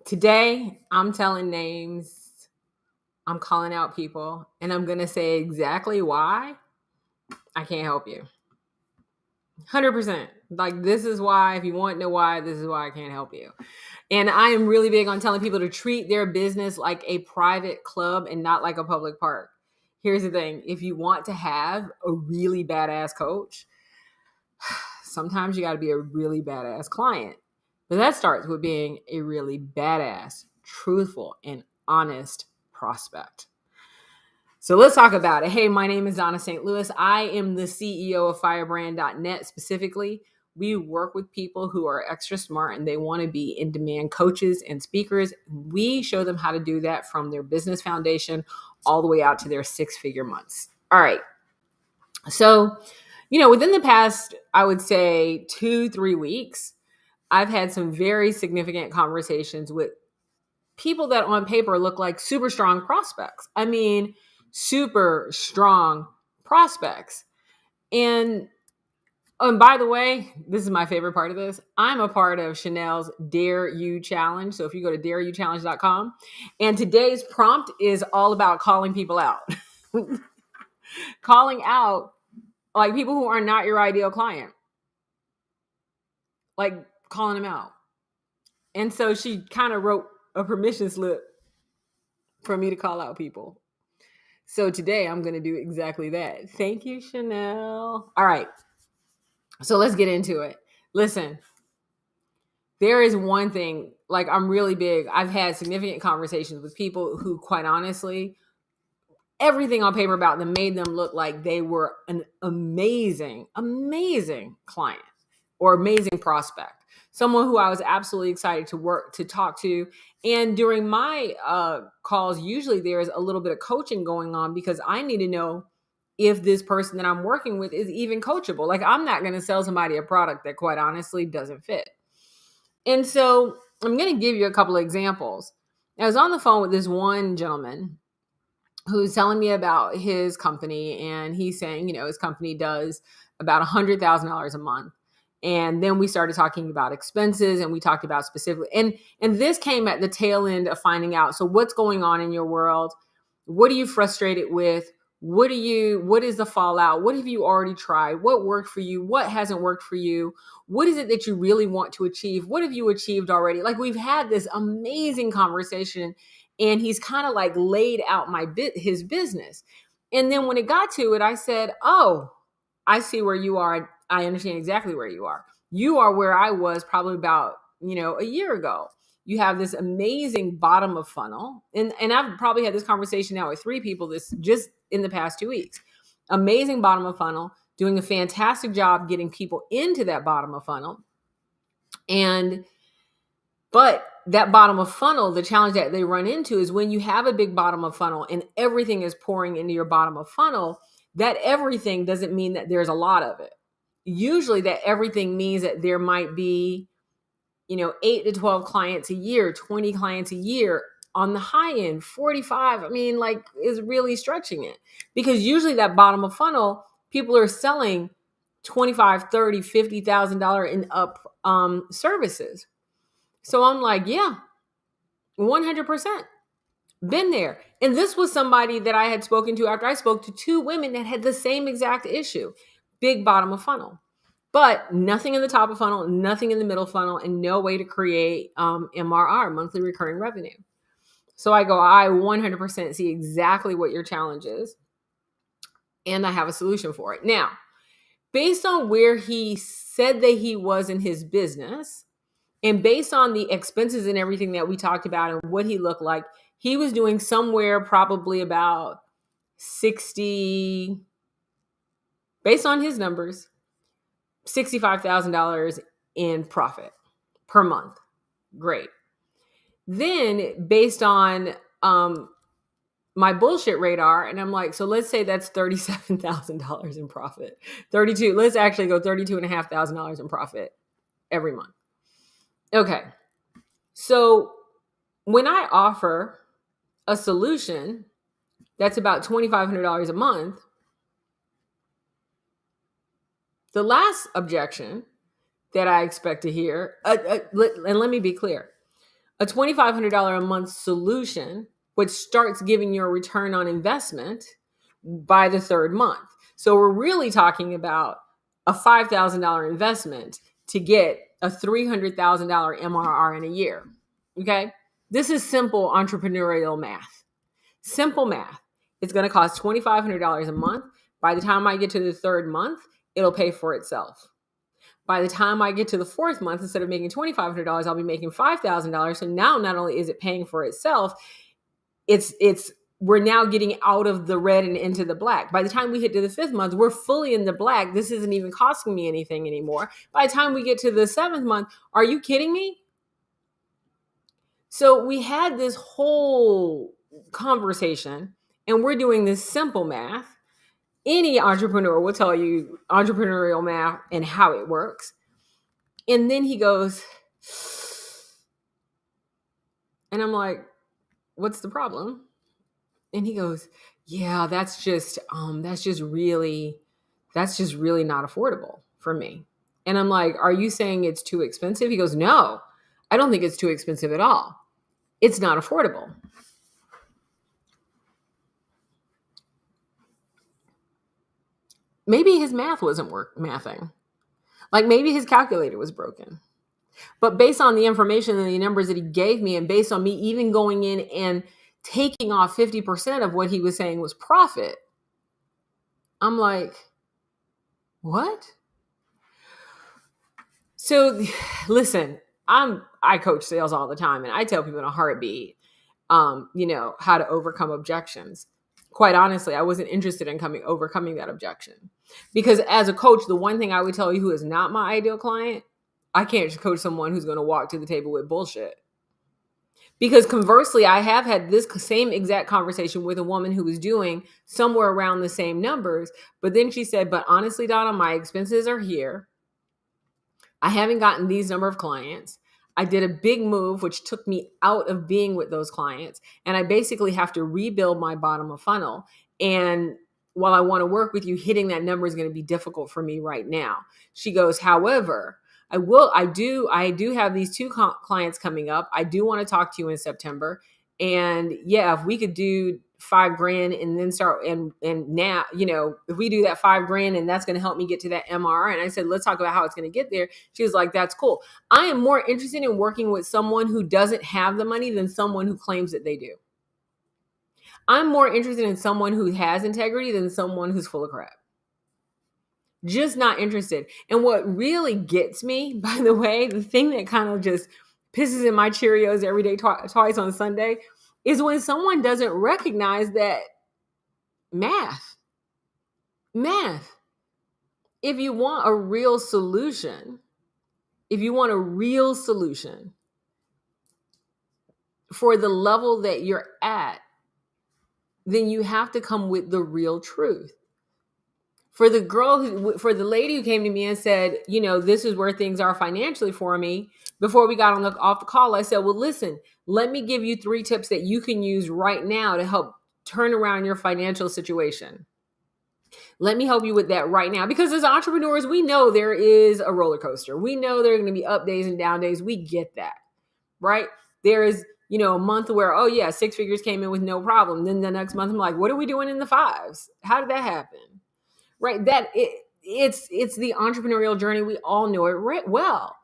Today, I'm telling names, I'm calling out people, and I'm going to say exactly why I can't help you. 100%. Like, this is why. If you want to know why, this is why I can't help you. And I am really big on telling people to treat their business like a private club and not like a public park. Here's the thing: if you want to have a really badass coach, sometimes you got to be a really badass client. But that starts with being a really badass, truthful, and honest prospect. So let's talk about it. Hey, my name is Donna St. Louis. I am the CEO of Firebrand.net specifically. We work with people who are extra smart and they want to be in demand coaches and speakers. We show them how to do that from their business foundation all the way out to their six-figure months. All right. So, within the past, I would say 2-3 weeks, I've had some very significant conversations with people that on paper look like super strong prospects. I mean, super strong prospects. And by the way, this is my favorite part of this. I'm a part of Chanel's Dare You Challenge. So if you go to dareyouchallenge.com, and today's prompt is all about calling people out. Calling out like people who are not your ideal client. Like calling them out. And so she kind of wrote a permission slip for me to call out people. So today I'm going to do exactly that. Thank you, Chanel. All right. So let's get into it. Listen, there is one thing, like I'm really big. I've had significant conversations with people who, quite honestly, everything on paper about them made them look like they were an amazing, amazing client or amazing prospect. Someone who I was absolutely excited to talk to. And during my calls, usually there's a little bit of coaching going on because I need to know if this person that I'm working with is even coachable. Like I'm not going to sell somebody a product that quite honestly doesn't fit. And so I'm going to give you a couple of examples. I was on the phone with this one gentleman who's telling me about his company, and he's saying, his company does about $100,000 a month. And then we started talking about expenses, and we talked about specifically, and this came at the tail end of finding out. So what's going on in your world? What are you frustrated with? What is the fallout? What have you already tried? What worked for you? What hasn't worked for you? What is it that you really want to achieve? What have you achieved already? Like we've had this amazing conversation, and he's kind of like laid out his business. And then when it got to it, I said, "Oh, I see where you are. I understand exactly where you are. You are where I was probably about, a year ago. You have this amazing bottom of funnel." And I've probably had this conversation now with 3 people this just in the past 2 weeks. Amazing bottom of funnel, doing a fantastic job getting people into that bottom of funnel. But that bottom of funnel, the challenge that they run into is when you have a big bottom of funnel and everything is pouring into your bottom of funnel, that everything doesn't mean that there's a lot of it. Usually that everything means that there might be, 8 to 12 clients a year, 20 clients a year on the high end, 45. I mean, like is really stretching it because usually that bottom of funnel, people are selling $25, $30, $50,000 in up services. So I'm like, yeah, 100%. Been there. And this was somebody that I had spoken to after I spoke to 2 women that had the same exact issue. Big bottom of funnel. But nothing in the top of funnel, nothing in the middle funnel, and no way to create MRR, monthly recurring revenue. So I go, I 100% see exactly what your challenge is. And I have a solution for it. Now, based on where he said that he was in his business, and based on the expenses and everything that we talked about and what he looked like, he was doing somewhere probably about 60, based on his numbers, $65,000 in profit per month. Great. Then based on my bullshit radar, and I'm like, so let's say that's $37,000 in profit. Let's actually go $32,500 in profit every month. Okay. So when I offer a solution that's about $2,500 a month, the last objection that I expect to hear, and let me be clear, a $2,500 a month solution, which starts giving you a return on investment by the third month. So we're really talking about a $5,000 investment to get a $300,000 MRR in a year. Okay. This is simple entrepreneurial math. Simple math. It's going to cost $2,500 a month. By the time I get to the third month, it'll pay for itself. By the time I get to the fourth month, instead of making $2,500, I'll be making $5,000. So now not only is it paying for itself, we're now getting out of the red and into the black. By the time we hit to the fifth month, we're fully in the black. This isn't even costing me anything anymore. By the time we get to the seventh month, are you kidding me? So we had this whole conversation, and we're doing this simple math. Any entrepreneur will tell you entrepreneurial math and how it works. And then he goes, and I'm like, what's the problem? And he goes, yeah, that's just really not affordable for me. And I'm like, are you saying it's too expensive? He goes, no, I don't think it's too expensive at all. It's not affordable. Maybe his math wasn't mathing. Like maybe his calculator was broken. But based on the information and the numbers that he gave me, and based on me even going in and taking off 50% of what he was saying was profit, I'm like, what? So listen, I coach sales all the time, and I tell people in a heartbeat, how to overcome objections. Quite honestly, I wasn't interested in overcoming that objection, because as a coach, the one thing I would tell you who is not my ideal client, I can't just coach someone who's going to walk to the table with bullshit. Because conversely, I have had this same exact conversation with a woman who was doing somewhere around the same numbers. But then she said, but honestly, Donna, my expenses are here. I haven't gotten these number of clients. I did a big move, which took me out of being with those clients. And I basically have to rebuild my bottom of funnel. And while I want to work with you, hitting that number is going to be difficult for me right now. She goes, however, I do have these two clients coming up. I do want to talk to you in September. And yeah, if we could do $5,000 and then start and now, if we do that $5,000 and that's going to help me get to that MRR. And I said, let's talk about how it's going to get there. She was like, that's cool. I am more interested in working with someone who doesn't have the money than someone who claims that they do. I'm more interested in someone who has integrity than someone who's full of crap. Just not interested. And what really gets me, by the way, the thing that kind of just pisses in my Cheerios every day, twice on Sunday, is when someone doesn't recognize that math. If you want a real solution, for the level that you're at, then you have to come with the real truth. For the lady who came to me and said, this is where things are financially for me, before we got off the call, I said, well, listen, let me give you 3 tips that you can use right now to help turn around your financial situation. Let me help you with that right now. Because as entrepreneurs, we know there is a roller coaster. We know there are going to be up days and down days. We get that, right? There is, a month where, 6 figures came in with no problem. Then the next month, I'm like, what are we doing in the 5s? How did that happen? Right? It's the entrepreneurial journey. We all know it well.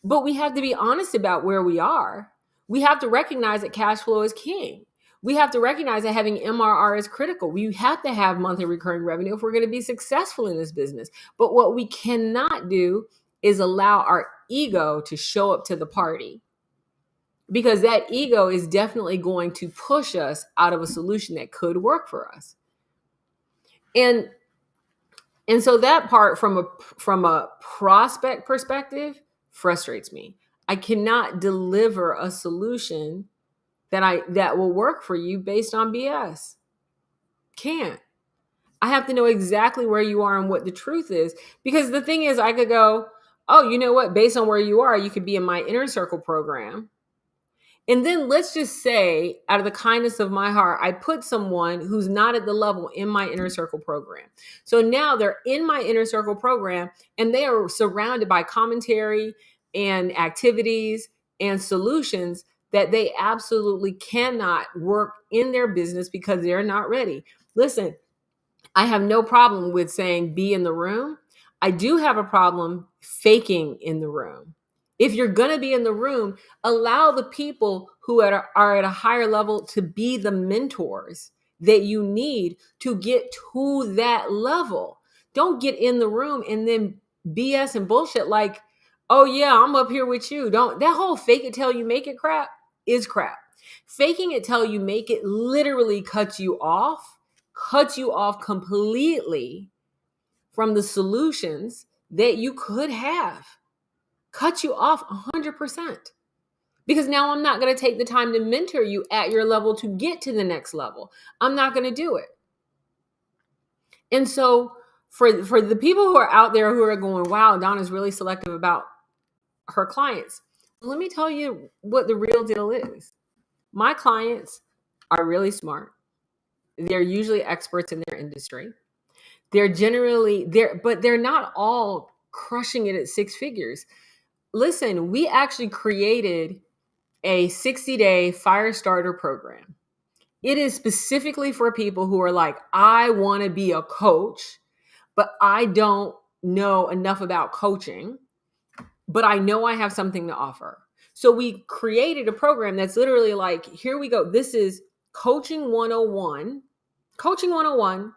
But we have to be honest about where we are. We have to recognize that cash flow is king. We have to recognize that having MRR is critical. We have to have monthly recurring revenue if we're going to be successful in this business. But what we cannot do is allow our ego to show up to the party, because that ego is definitely going to push us out of a solution that could work for us. And so that part from a prospect perspective frustrates me. I cannot deliver a solution that will work for you based on BS. Can't. I have to know exactly where you are and what the truth is. Because the thing is, I could go, oh, you know what? Based on where you are, you could be in my Inner Circle program. And then let's just say, out of the kindness of my heart, I put someone who's not at the level in my Inner Circle program. So now they're in my Inner Circle program and they are surrounded by commentary and activities and solutions that they absolutely cannot work in their business because they're not ready. Listen, I have no problem with saying be in the room. I do have a problem faking in the room. If you're going to be in the room, allow the people who are at a higher level to be the mentors that you need to get to that level. Don't get in the room and then BS and bullshit like, oh yeah, I'm up here with you. Don't, that whole fake it till you make it crap is crap. Faking it till you make it literally cuts you off completely from the solutions that you could have. Cut you off 100%. Because now I'm not going to take the time to mentor you at your level to get to the next level. I'm not going to do it. And so for the people who are out there who are going, wow, Donna's really selective about her clients. Let me tell you what the real deal is. My clients are really smart. They're usually experts in their industry. They're generally there, but they're not all crushing it at six figures. Listen, we actually created a 60-day fire starter program. It is specifically for people who are like, I want to be a coach, but I don't know enough about coaching, but I know I have something to offer. So we created a program that's literally like, here we go. This is Coaching 101. Coaching 101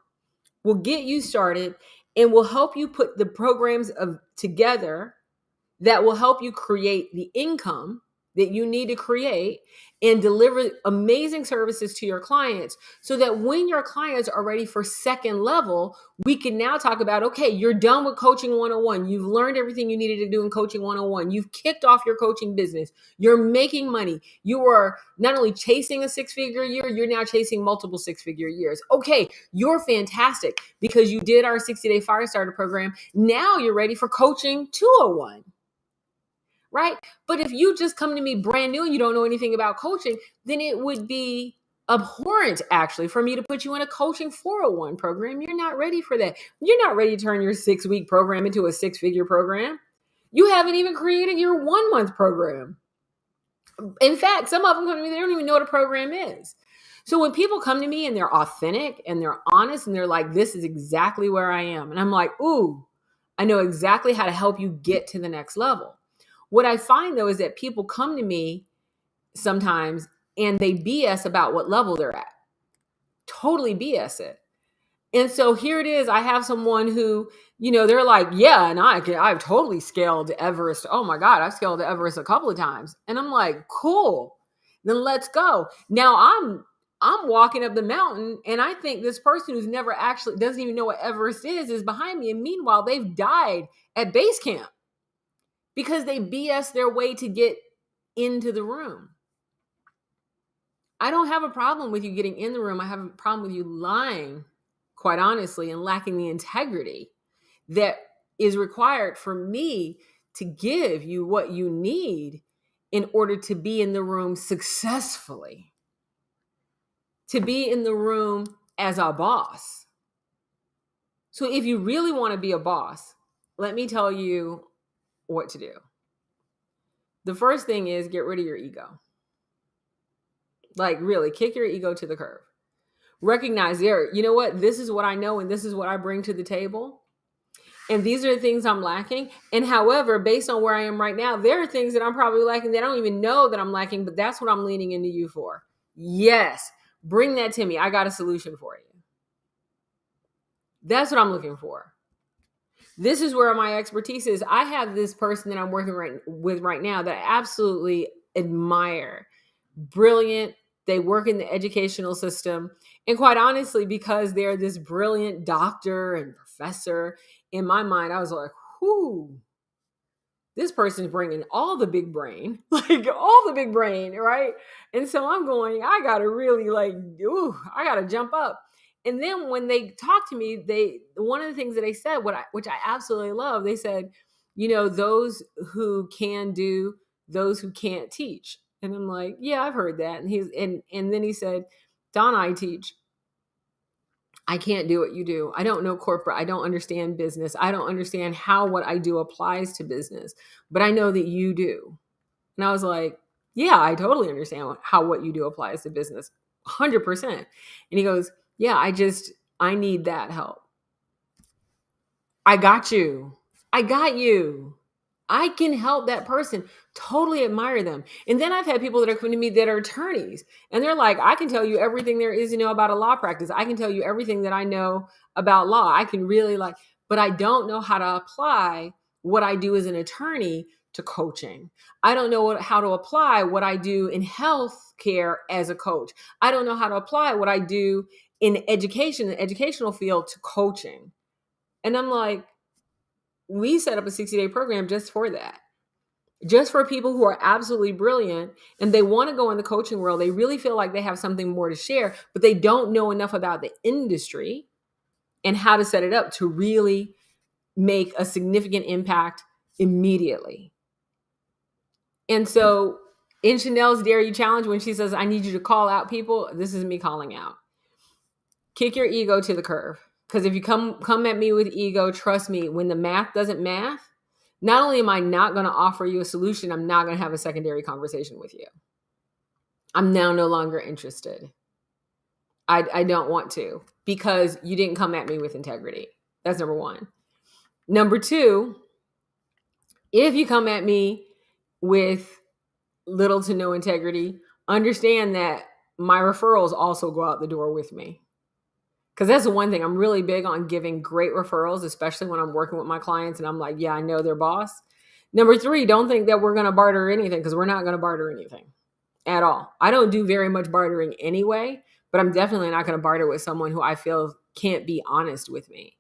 will get you started and will help you put the programs together that will help you create the income that you need to create and deliver amazing services to your clients so that when your clients are ready for second level, we can now talk about, okay, you're done with Coaching 101. You've learned everything you needed to do in Coaching 101. You've kicked off your coaching business. You're making money. You are not only chasing a six-figure year, you're now chasing multiple six-figure years. Okay, you're fantastic because you did our 60-day fire starter program. Now you're ready for Coaching 201. Right? But if you just come to me brand new and you don't know anything about coaching, then it would be abhorrent actually for me to put you in a Coaching 401 program. You're not ready for that. You're not ready to turn your 6-week program into a six-figure program. You haven't even created your 1-month program. In fact, some of them come to me, they don't even know what a program is. So when people come to me and they're authentic and they're honest and they're like, this is exactly where I am. And I'm like, ooh, I know exactly how to help you get to the next level. What I find though is that people come to me sometimes and they BS about what level they're at. Totally BS it. And so here it is. I have someone who, they're like, yeah, and I've totally scaled Everest. Oh my God, I've scaled Everest a couple of times. And I'm like, cool, then let's go. Now I'm walking up the mountain and I think this person who's never actually doesn't even know what Everest is behind me. And meanwhile, they've died at base camp because they BS their way to get into the room. I don't have a problem with you getting in the room. I have a problem with you lying, quite honestly, and lacking the integrity that is required for me to give you what you need in order to be in the room successfully, to be in the room as a boss. So if you really want to be a boss, let me tell you what to do. The first thing is get rid of your ego. Like really kick your ego to the curb. Recognize you know what? This is what I know and this is what I bring to the table. And these are the things I'm lacking. And however, based on where I am right now, there are things that I'm probably lacking that I don't even know that I'm lacking, but that's what I'm leaning into you for. Yes, bring that to me. I got a solution for you. That's what I'm looking for. This is where my expertise is. I have this person that I'm working with right now that I absolutely admire. Brilliant. They work in the educational system. And quite honestly, because they're this brilliant doctor and professor, in my mind, I was like, whoo, this person's bringing all the big brain, like all the big brain, right? And so I'm going, I got to really I got to jump up. And then when they talked to me, one of the things that they said, which I absolutely love, they said, those who can do, those who can't teach. And I'm like, yeah, I've heard that. And then he said, Donna, I teach. I can't do what you do. I don't know corporate. I don't understand business. I don't understand how what I do applies to business, but I know that you do. And I was like, Yeah, I totally understand how what you do applies to business. 100%. And he goes, yeah, I need that help. I got you. I got you. I can help that person. Totally admire them. And then I've had people that are coming to me that are attorneys, and they're like, I can tell you everything there is to know about a law practice. I can tell you everything that I know about law. I can really but I don't know how to apply what I do as an attorney to coaching. I don't know how to apply what I do in health care as a coach. I don't know how to apply what I do in education, the educational field, to coaching. And I'm like, we set up a 60-day program just for that. Just for people who are absolutely brilliant and they want to go in the coaching world. They really feel like they have something more to share, but they don't know enough about the industry and how to set it up to really make a significant impact immediately. And so in Chanel's Dare You Challenge, when she says, I need you to call out people, this is me calling out. Kick your ego to the curb. Because if you come at me with ego, trust me, when the math doesn't math, not only am I not going to offer you a solution, I'm not going to have a secondary conversation with you. I'm now no longer interested. I don't want to, because you didn't come at me with integrity. That's number one. Number two, if you come at me with little to no integrity, understand that my referrals also go out the door with me. Because that's the one thing, I'm really big on giving great referrals, especially when I'm working with my clients and I'm like, yeah, I know their boss. Number three, don't think that we're going to barter anything, because we're not going to barter anything at all. I don't do very much bartering anyway, but I'm definitely not going to barter with someone who I feel can't be honest with me.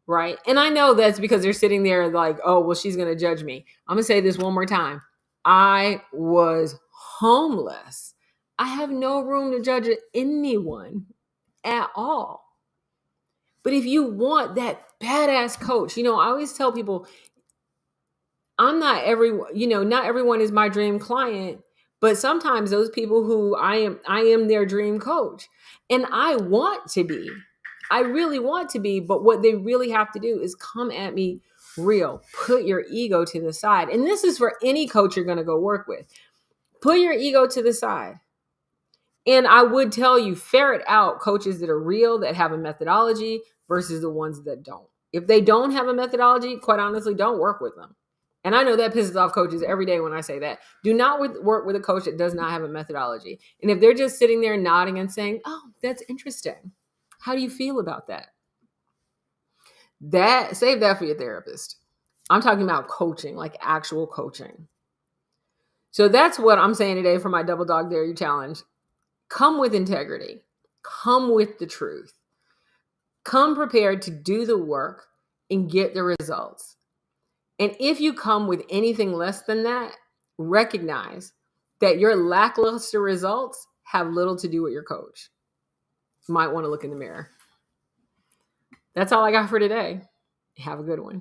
Right. And I know that's because they're sitting there like, oh, well, she's going to judge me. I'm going to say this one more time. I was homeless. I have no room to judge anyone at all. But if you want that badass coach, I always tell people, not everyone is my dream client, but sometimes those people who I am their dream coach. And I want to be. I really want to be, but what they really have to do is come at me real. Put your ego to the side. And this is for any coach you're going to go work with. Put your ego to the side. And I would tell you, ferret out coaches that are real, that have a methodology versus the ones that don't. If they don't have a methodology, quite honestly, don't work with them. And I know that pisses off coaches every day when I say that. Do not work with a coach that does not have a methodology. And if they're just sitting there nodding and saying, oh, that's interesting. How do you feel about that? Save that for your therapist. I'm talking about coaching, like actual coaching. So that's what I'm saying today for my Double Dog Dare You Challenge. Come with integrity. Come with the truth. Come prepared to do the work and get the results. And if you come with anything less than that, recognize that your lackluster results have little to do with your coach. You might want to look in the mirror. That's all I got for today. Have a good one.